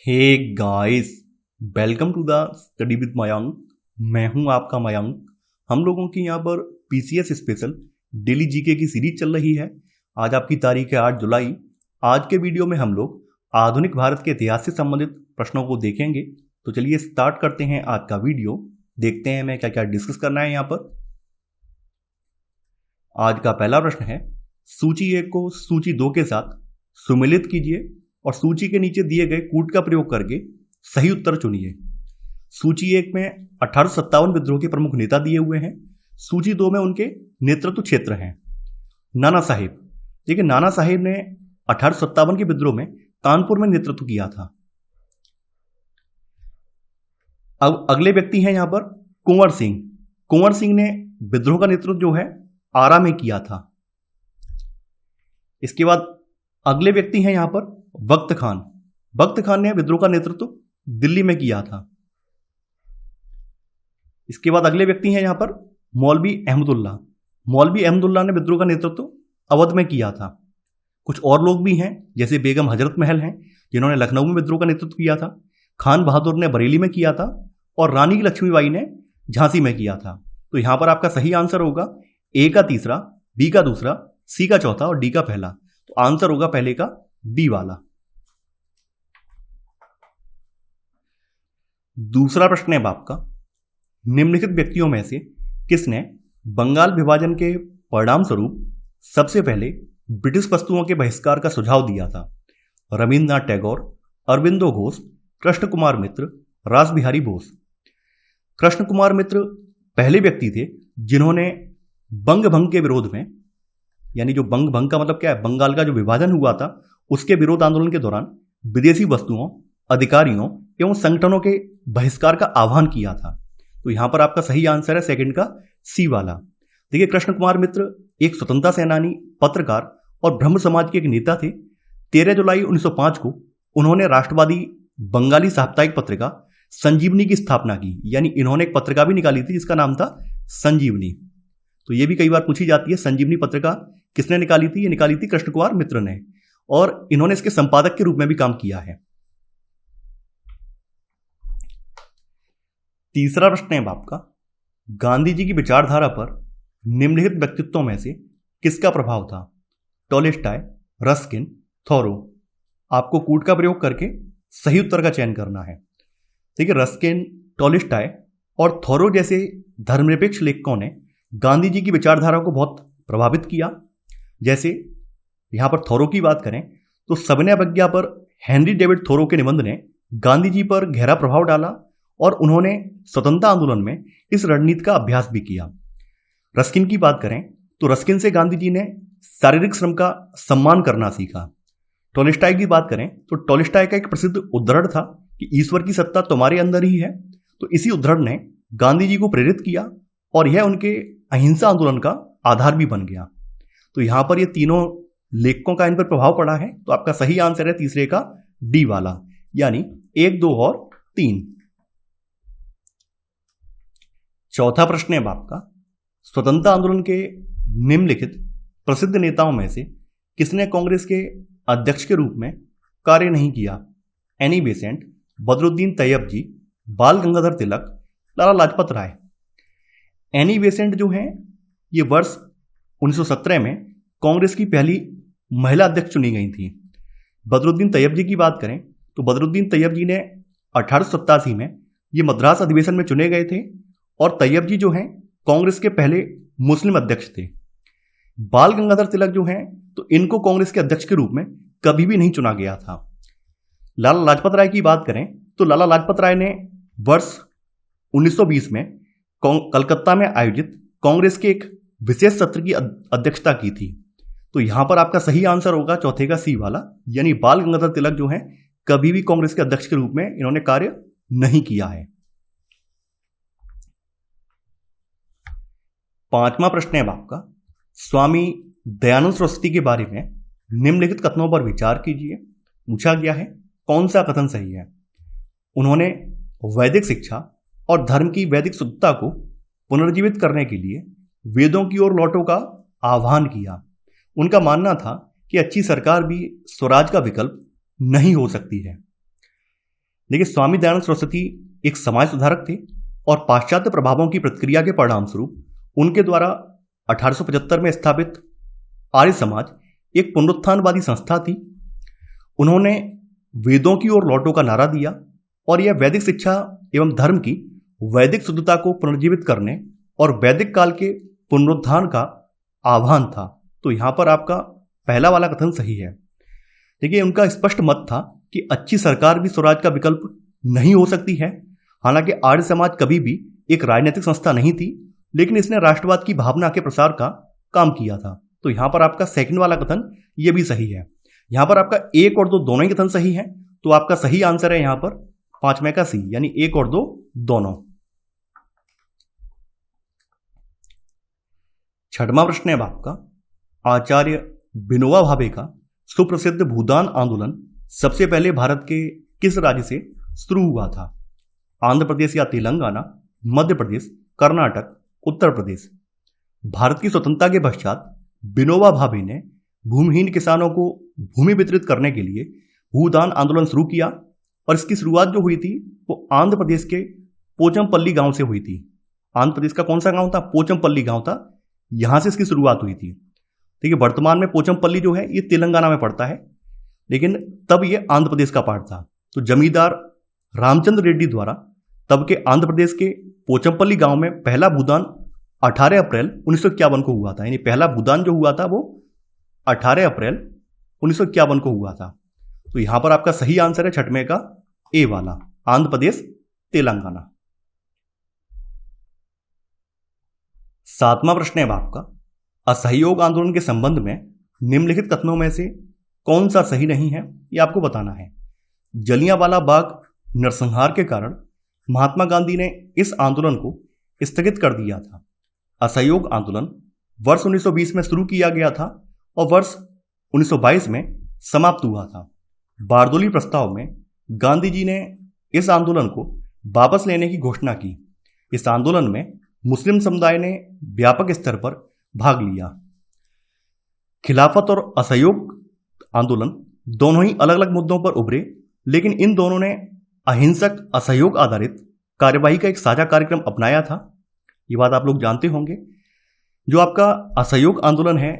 Hey guys, welcome to the study with Mayank. मैं हूं आपका मयंक। हम लोगों की यहाँ पर पीसीएस स्पेशल डेली जीके की सीरीज चल रही है। आज आपकी तारीख है 8 जुलाई। आज के वीडियो में हम लोग आधुनिक भारत के इतिहास से संबंधित प्रश्नों को देखेंगे। तो चलिए स्टार्ट करते हैं आज का वीडियो। देखते हैं हमें क्या क्या डिस्कस करना है यहाँ पर। आज का पहला प्रश्न है, सूची 1 को सूची 2 के साथ सुमेलित कीजिए और सूची के नीचे दिए गए कूट का प्रयोग करके सही उत्तर चुनिए। सूची 1 में 1857 विद्रोह के प्रमुख नेता दिए हुए हैं। सूची 2 में उनके नेतृत्व क्षेत्र हैं। नाना साहेब, देखिए नाना साहेब ने 1857 के विद्रोह में कानपुर में नेतृत्व किया था। अब अगले व्यक्ति हैं यहां पर कुंवर सिंह। कुंवर सिंह ने विद्रोह का नेतृत्व जो है आरा में किया था। इसके बाद अगले व्यक्ति हैं यहां पर बख्त खान। बख्त खान ने विद्रोह का नेतृत्व दिल्ली में किया था। इसके बाद अगले व्यक्ति हैं यहां पर मौलवी अहमदुल्ला। मौलवी अहमदुल्ला ने विद्रोह का नेतृत्व अवध में किया था। कुछ और लोग भी हैं जैसे बेगम हजरत महल हैं जिन्होंने लखनऊ में विद्रोह का नेतृत्व किया था। खान बहादुर ने बरेली में किया था और रानी लक्ष्मीबाई ने झांसी में किया था। तो यहां पर आपका सही आंसर होगा ए का तीसरा, बी का दूसरा, सी का चौथा और डी का पहला। तो आंसर होगा पहले का बी वाला। दूसरा प्रश्न है आपका, निम्नलिखित व्यक्तियों में से किसने बंगाल विभाजन के परिणाम स्वरूप सबसे पहले ब्रिटिश वस्तुओं के बहिष्कार का सुझाव दिया था? रविंद्रनाथ टैगोर, अरविंदो घोष, कृष्ण कुमार मित्र, रास बिहारी बोस। कृष्ण कुमार मित्र पहले व्यक्ति थे जिन्होंने बंग भंग के विरोध में, यानी जो बंग भंग का मतलब क्या है, बंगाल का जो विभाजन हुआ था उसके विरोध आंदोलन के दौरान विदेशी वस्तुओं, अधिकारियों एवं संगठनों के बहिष्कार का आह्वान किया था। तो यहां पर आपका सही आंसर है सेकंड का सी वाला। देखिए कृष्ण कुमार मित्र एक स्वतंत्रता सेनानी, पत्रकार और ब्रह्म समाज के एक नेता थे। 13 जुलाई 1905 को उन्होंने राष्ट्रवादी बंगाली साप्ताहिक पत्रिका संजीवनी की स्थापना की। यानी इन्होंने एक पत्रिका भी निकाली थी जिसका नाम था संजीवनी। तो यह भी कई बार पूछी जाती है, संजीवनी पत्रिका किसने निकाली थी? ये निकाली थी कृष्ण कुमार मित्र ने, और इन्होंने इसके संपादक के रूप में भी काम किया है। तीसरा प्रश्न है आपका, गांधी जी की विचारधारा पर निम्नलिखित व्यक्तित्वों में से किसका प्रभाव था? टॉलस्टॉय, रस्किन, थोरो। आपको कूट का प्रयोग करके सही उत्तर का चयन करना है। देखिए रस्किन, टॉलस्टॉय और थोरो जैसे धर्मनिरपेक्ष लेखकों ने गांधी जी की विचारधारा को बहुत प्रभावित किया। जैसे यहां पर थोरो की बात करें तो सविनय अवज्ञा पर हेनरी डेविड थोरो के निबंध ने गांधी जी पर गहरा प्रभाव डाला और उन्होंने स्वतंत्रता आंदोलन में इस रणनीति का अभ्यास भी किया। रस्किन की बात करें तो रस्किन से गांधी जी ने शारीरिक श्रम का सम्मान करना सीखा। टॉलस्टॉय की बात करें तो टॉलस्टॉय का एक प्रसिद्ध उद्धरण था कि ईश्वर की सत्ता तुम्हारे अंदर ही है। तो इसी उद्धरण ने गांधी जी को प्रेरित किया और यह उनके अहिंसा आंदोलन का आधार भी बन गया। तो यहां पर ये तीनों लेखकों का इन पर प्रभाव पड़ा है। तो आपका सही आंसर है तीसरे का डी वाला, यानी 1, 2 और 3। चौथा प्रश्न है आपका, स्वतंत्रता आंदोलन के निम्नलिखित प्रसिद्ध नेताओं में से किसने कांग्रेस के अध्यक्ष के रूप में कार्य नहीं किया? एनी बेसेंट, बदरुद्दीन तैयब जी, बाल गंगाधर तिलक, लाला लाजपत राय। एनी बेसेंट जो है ये वर्ष 1917 में कांग्रेस की पहली महिला अध्यक्ष चुनी गई थी। बदरुद्दीन तैयब जी की बात करें तो बदरुद्दीन तैयब जी ने 1887 में ये मद्रास अधिवेशन में चुने गए थे और तैयब जी जो हैं कांग्रेस के पहले मुस्लिम अध्यक्ष थे। बाल गंगाधर तिलक जो हैं तो इनको कांग्रेस के अध्यक्ष के रूप में कभी भी नहीं चुना गया था। लाला लाजपत राय की बात करें तो लाला लाजपत राय ने वर्ष 1920 में कलकत्ता में आयोजित कांग्रेस के एक विशेष सत्र की अध्यक्षता की थी। तो यहां पर आपका सही आंसर होगा चौथे का सी वाला, यानी बाल गंगाधर तिलक जो हैं कभी भी कांग्रेस के अध्यक्ष के रूप में इन्होंने कार्य नहीं किया है। पांचवा प्रश्न है आपका, स्वामी दयानंद सरस्वती के बारे में निम्नलिखित कथनों पर विचार कीजिए। पूछा गया है कौन सा कथन सही है? उन्होंने वैदिक शिक्षा और धर्म की वैदिक शुद्धता को पुनर्जीवित करने के लिए वेदों की ओर लौटो का आह्वान किया। उनका मानना था कि अच्छी सरकार भी स्वराज का विकल्प नहीं हो सकती है। देखिए, स्वामी दयानंद सरस्वती एक समाज सुधारक थे और पाश्चात्य प्रभावों की प्रतिक्रिया के परिणाम स्वरूप उनके द्वारा 1875 में स्थापित आर्य समाज एक पुनरुत्थानवादी संस्था थी। उन्होंने वेदों की ओर लौटो का नारा दिया और यह वैदिक शिक्षा एवं धर्म की वैदिक शुद्धता को पुनर्जीवित करने और वैदिक काल के पुनरुत्थान का आह्वान था। तो यहां पर आपका पहला वाला कथन सही है। देखिए, उनका स्पष्ट मत था कि अच्छी सरकार भी स्वराज का विकल्प नहीं हो सकती है। हालांकि आर्य समाज कभी भी एक राजनीतिक संस्था नहीं थी, लेकिन इसने राष्ट्रवाद की भावना के प्रसार का काम किया था। तो यहां पर आपका सेकंड वाला कथन यह भी सही है। यहां पर आपका 1 और 2 दोनों ही कथन सही है। तो आपका सही आंसर है यहां पर 5वें का सी, यानी 1 और 2 दोनों। 6वां प्रश्न है आपका, आचार्य विनोबा भावे का सुप्रसिद्ध भूदान आंदोलन सबसे पहले भारत के किस राज्य से शुरू हुआ था? आंध्र प्रदेश या तेलंगाना, मध्य प्रदेश, कर्नाटक, उत्तर प्रदेश। भारत की स्वतंत्रता के पश्चात विनोबा भावे ने भूमिहीन किसानों को भूमि वितरित करने के लिए भूदान आंदोलन शुरू किया और इसकी शुरुआत जो हुई थी वो आंध्र प्रदेश के पोचमपल्ली गांव से हुई थी। आंध्र प्रदेश का कौन सा गांव था? पोचमपल्ली गांव था। यहां से इसकी शुरुआत हुई थी। देखिए, वर्तमान में पोचमपल्ली जो है ये तेलंगाना में पड़ता है, लेकिन तब ये आंध्र प्रदेश का पार्ट था। तो जमींदार रामचंद्र रेड्डी द्वारा तब के आंध्र प्रदेश के पोचमपल्ली गांव में पहला भूदान 18 अप्रैल 1951 को हुआ था। यानी पहला भूदान जो हुआ था वो 18 अप्रैल 1951 को हुआ था। तो यहां पर आपका सही आंसर है 6वें का ए वाला, आंध्र प्रदेश तेलंगाना। 7वां प्रश्न है आपका, असहयोग आंदोलन के संबंध में निम्नलिखित कथनों में से कौन सा सही नहीं है, यह आपको बताना है। जलियांवाला बाग नरसंहार के कारण महात्मा गांधी ने इस आंदोलन को स्थगित कर दिया था। असहयोग आंदोलन वर्ष 1920 में शुरू किया गया था और वर्ष 1922 में समाप्त हुआ था। बारदोली प्रस्ताव में गांधी जी ने इस आंदोलन को वापस लेने की घोषणा की। इस आंदोलन में मुस्लिम समुदाय ने व्यापक स्तर पर भाग लिया। खिलाफत और असहयोग आंदोलन दोनों ही अलग अलग मुद्दों पर उभरे, लेकिन इन दोनों ने अहिंसक असहयोग आधारित कार्यवाही का एक साझा कार्यक्रम अपनाया था। ये बात आप लोग जानते होंगे। जो आपका असहयोग आंदोलन है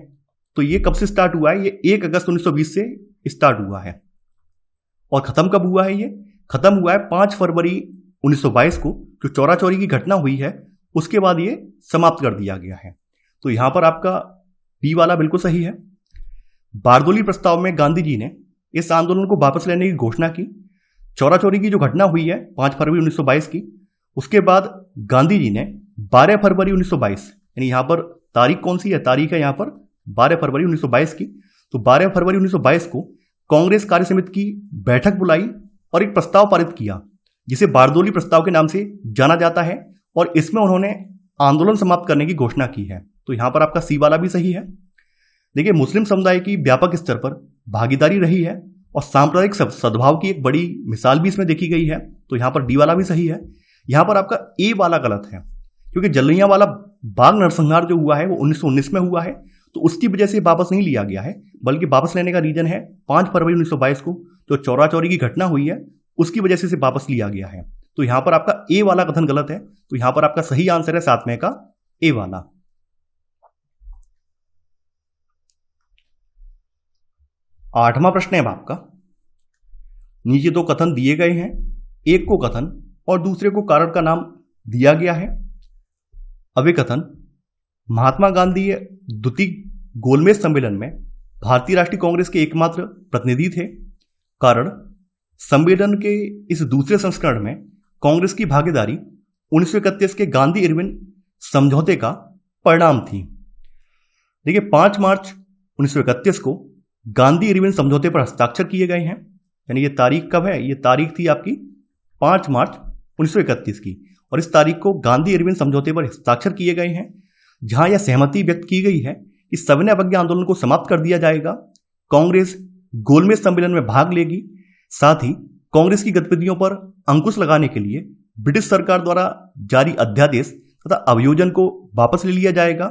तो ये कब से स्टार्ट हुआ है? ये 1 अगस्त 1920 से स्टार्ट हुआ है। और खत्म कब हुआ है? ये खत्म हुआ है 5 फरवरी 1922 को, जो चौरा चौरी की घटना हुई है उसके बाद ये समाप्त कर दिया गया है। तो यहां पर आपका बी वाला बिल्कुल सही है। बारदोली प्रस्ताव में गांधी जी ने इस आंदोलन को वापस लेने की घोषणा की। चौरा चौरी की जो घटना हुई है 5 फरवरी 1922 की, उसके बाद गांधी जी ने 12 फरवरी 1922, यानी यहां पर तारीख कौन सी है? तारीख है यहां पर 12 फरवरी 1922 की। तो 12 फरवरी 1922 को कांग्रेस कार्य समिति की बैठक बुलाई और एक प्रस्ताव पारित किया जिसे बारदोली प्रस्ताव के नाम से जाना जाता है, और इसमें उन्होंने आंदोलन समाप्त करने की घोषणा की है। तो यहां पर आपका सी वाला भी सही है। देखिए, मुस्लिम समुदाय की व्यापक स्तर पर भागीदारी रही है और सांप्रदायिक सद्भाव की एक बड़ी मिसाल भी इसमें देखी गई है। तो यहां पर डी वाला भी सही है। यहां पर आपका ए वाला गलत है, क्योंकि जलियांवाला बाग नरसंहार जो हुआ है वो 1919 में हुआ है, तो उसकी वजह से वापस नहीं लिया गया है, बल्कि वापस लेने का रीजन है 5 फरवरी 1922 को जो चौरा चौरी की घटना हुई है उसकी वजह से इसे वापस लिया गया है। तो यहां पर आपका ए वाला कथन गलत है। तो यहां पर आपका सही आंसर है 7वें का ए वाला। 8वां प्रश्न है आपका, नीचे 2 कथन दिए गए हैं, एक को कथन और दूसरे को कारण का नाम दिया गया है। अब ये कथन, महात्मा गांधी द्वितीय गोलमेज सम्मेलन में भारतीय राष्ट्रीय कांग्रेस के एकमात्र प्रतिनिधि थे। कारण, सम्मेलन के इस दूसरे संस्करण में कांग्रेस की भागीदारी 1931 के गांधी इरविन समझौते का परिणाम थी। देखिए, 5 मार्च 1931 को गांधी इरविन समझौते पर हस्ताक्षर किए गए हैं। यानी ये तारीख कब है? ये तारीख थी आपकी 5 मार्च 1931 की, और इस तारीख को गांधी इरविन समझौते पर हस्ताक्षर किए गए हैं, जहां यह सहमति व्यक्त की गई है कि सविनय अवज्ञा आंदोलन को समाप्त कर दिया जाएगा, कांग्रेस गोलमेज सम्मेलन में भाग लेगी, साथ ही कांग्रेस की गतिविधियों पर अंकुश लगाने के लिए ब्रिटिश सरकार द्वारा जारी अध्यादेश तथा अभियोजन को वापस ले लिया जाएगा।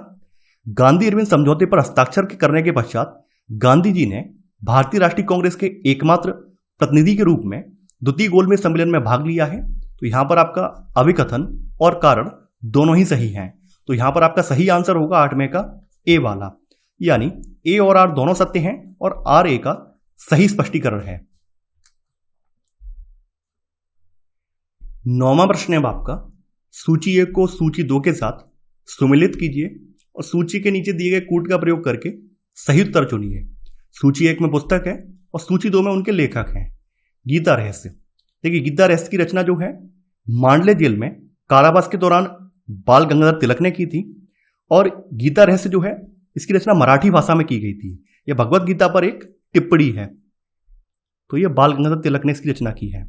गांधी इरविन समझौते पर हस्ताक्षर करने के पश्चात गांधी जी ने भारतीय राष्ट्रीय कांग्रेस के एकमात्र प्रतिनिधि के रूप में द्वितीय गोलमेज सम्मेलन में भाग लिया है। तो यहां पर आपका अभिकथन और कारण दोनों ही सही हैं। तो यहां पर आपका सही आंसर होगा 8वें का ए वाला, यानी ए और आर दोनों सत्य हैं और आर ए का सही स्पष्टीकरण है। 9वां प्रश्न है आपका, सूची 1 को सूची 2 के साथ सुमिलित कीजिए और सूची के नीचे दिए गए कूट का प्रयोग करके सही उत्तर चुनिए। सूची 1 में पुस्तक है और सूची 2 में उनके लेखक हैं। गीता रहस्य, देखिए गीता रहस्य की रचना जो है मांडले जेल में कारावास के दौरान बाल गंगाधर तिलक ने की थी और गीता रहस्य जो है इसकी रचना मराठी भाषा में की गई थी। यह भगवत गीता पर एक टिप्पणी है, तो यह बाल गंगाधर तिलक ने इसकी रचना की है।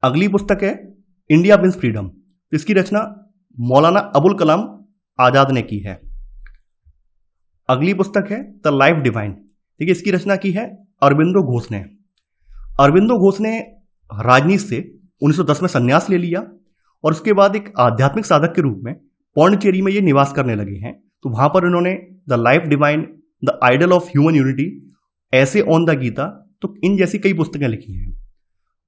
अगली पुस्तक है इंडिया विंस फ्रीडम, इसकी रचना मौलाना अबुल कलाम आजाद ने की है। अगली पुस्तक है द लाइफ डिवाइन, देखिए इसकी रचना की है अरविंदो घोष ने। अरविंदो घोष ने राजनीति से 1910 में संन्यास ले लिया और उसके बाद एक आध्यात्मिक साधक के रूप में पौंडीचेरी में ये निवास करने लगे हैं। तो वहां पर इन्होंने the life divine, the ideal of human unity, essays on the Gita, तो इन जैसी कई पुस्तकें लिखी हैं।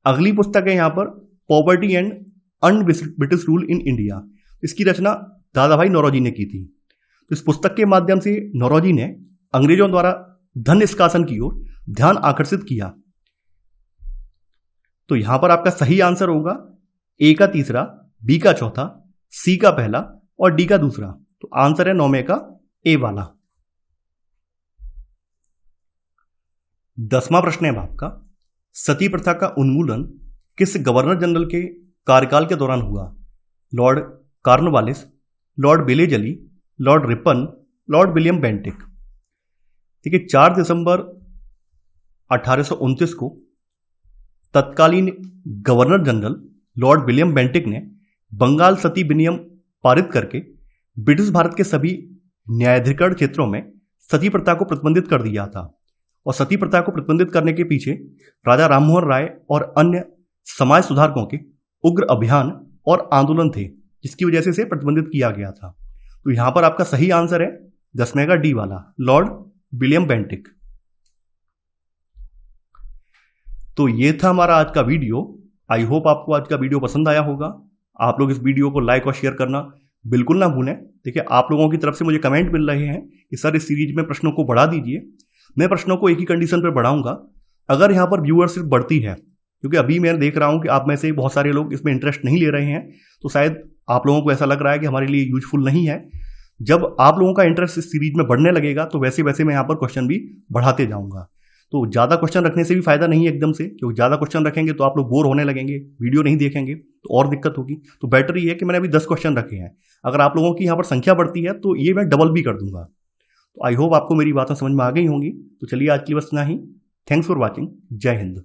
अगली पुस्तक है यहां पर poverty and un-British rule in India, इसकी रचना दादा भाई नौरोजी ने की थी। तो इस पुस्तक के माध्यम से नौरोजी ने अंग्रेजों द्वारा धन निष्कासन की ओर ध्यान आकर्षित किया। तो यहां पर आपका सही आंसर होगा ए का तीसरा, बी का चौथा, सी का पहला और डी का दूसरा। तो आंसर है 9वें का ए वाला। 10वां प्रश्न है आपका, सती प्रथा का उन्मूलन किस गवर्नर जनरल के कार्यकाल के दौरान हुआ? लॉर्ड कॉर्नवालिस, लॉर्ड बेलेजली, Lord Ripon, Lord William Bentinck. देखिए 4 दिसंबर 1829 को तत्कालीन governor general Lord William Bentinck ने बंगाल सती विनियम पारित करके ब्रिटिश भारत के सभी न्यायाधिकरण क्षेत्रों में सती प्रथा को प्रतिबंधित कर दिया था। और सती प्रथा को प्रतिबंधित करने के पीछे राजा राममोहन राय और अन्य समाज सुधारकों के उग्र अभियान और आंदोलन थे, जिसकी वजह से इसे प्रतिबंधित किया गया था। तो यहां पर आपका सही आंसर है 10वें का डी वाला, लॉर्ड विलियम बेंटिक। तो ये था हमारा आज का वीडियो। आई होप आपको आज का वीडियो पसंद आया होगा। आप लोग इस वीडियो को लाइक और शेयर करना बिल्कुल ना भूलें। देखिए आप लोगों की तरफ से मुझे कमेंट मिल रहे हैं कि सर इस सीरीज में प्रश्नों को बढ़ा दीजिए। मैं प्रश्नों को एक ही कंडीशन पर बढ़ाऊंगा, अगर यहाँ पर व्यूअरशिप बढ़ती है, क्योंकि अभी मैं देख रहा हूँ कि आप में से बहुत सारे लोग इसमें इंटरेस्ट नहीं ले रहे हैं, तो शायद आप लोगों को ऐसा लग रहा है कि हमारे लिए यूजफुल नहीं है। जब आप लोगों का इंटरेस्ट इस सीरीज में बढ़ने लगेगा तो वैसे वैसे मैं यहाँ पर क्वेश्चन भी बढ़ाते जाऊंगा। तो ज़्यादा क्वेश्चन रखने से भी फायदा नहीं है एकदम से, क्योंकि ज़्यादा क्वेश्चन रखेंगे तो आप लोग बोर होने लगेंगे, वीडियो नहीं देखेंगे तो और दिक्कत होगी। तो बेटर ये है कि मैंने अभी 10 क्वेश्चन रखे हैं, अगर आप लोगों की यहाँ पर संख्या बढ़ती है तो ये मैं डबल भी कर दूंगा। तो आई होप आपको मेरी बातें समझ में आ गई होंगी। तो चलिए आज के लिए बस इतना ही। Thanks for watching. जय हिंद।